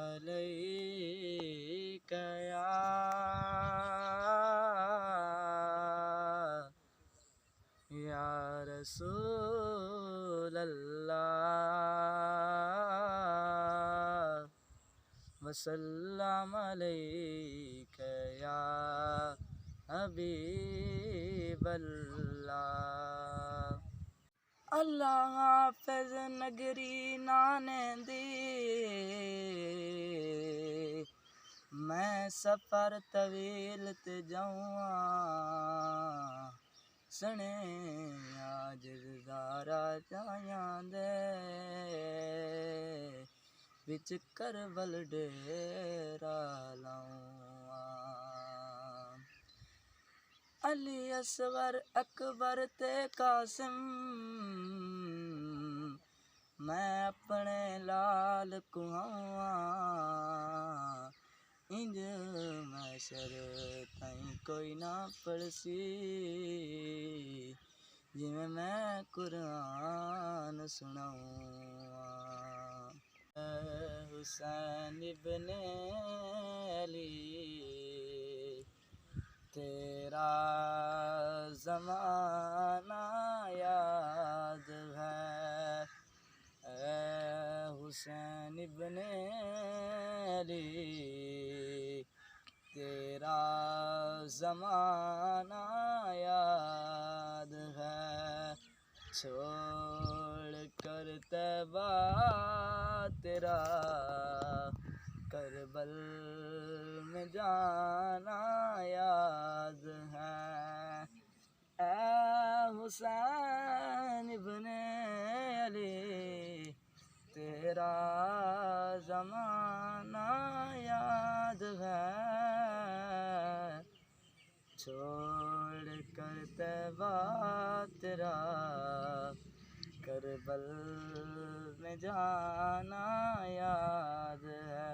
अलैका या रसूल अल्लाह वसल्लम अलैका या हबीब अल्लाह। अल्लाह हाफ़िज़ नगरी नाने दी, मैं सफ़र तवील ते जाऊँ सने आज ज़ारा जायां दे विच करबल डेरा लाऊं। अली असगर अकबर ते कासिम मैं अपने लाल कुआं इंज मैशर ताईं कोई ना पड़सी जिमें मैं कुरान सुनाऊं। हुसैन इब्ने अली तेरा ज़माना याद है, हुसैन इब्ने अली तेरा ज़माना याद है। छोड़ कर तैबा तेरा करबल में जाना याद है। ऐ हुसैन इब्ने अली तेरा ज़माना याद है। छोड़ कर तैबा तेरा करबल में जाना याद है।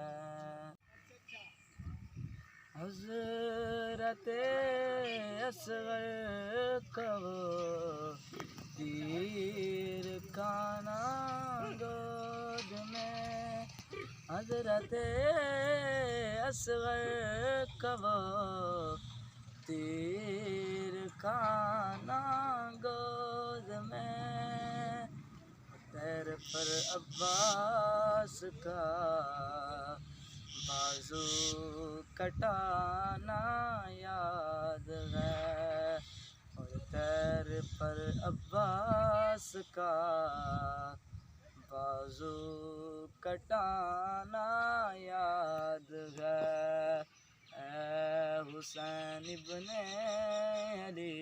हज़रते असगर कब तीर खाना गोद में, हज़रते असगर कब तीर खाना गोद में, पैर पर अब्बास का बाजू कटाना याद है। और पैर पर अब्बास का बाजू कटाना याद है। ऐ हुसैन इब्ने अली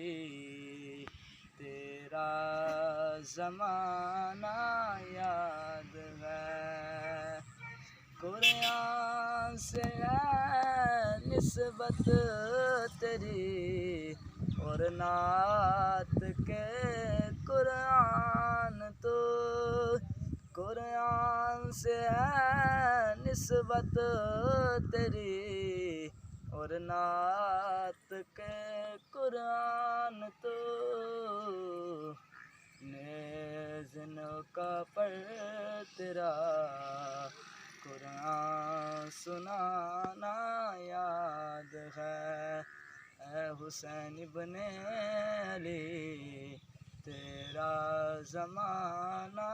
तेरा ज़माना याद है। कुरान से है निस्बत तेरी और नात के कुरान तो, कुरान से है निस्बत तेरी और नात के कुरान तो, नेज़नों का पर तेरा कुरान सुनाना याद है। ऐ हुसैन इब्ने अली तेरा ज़माना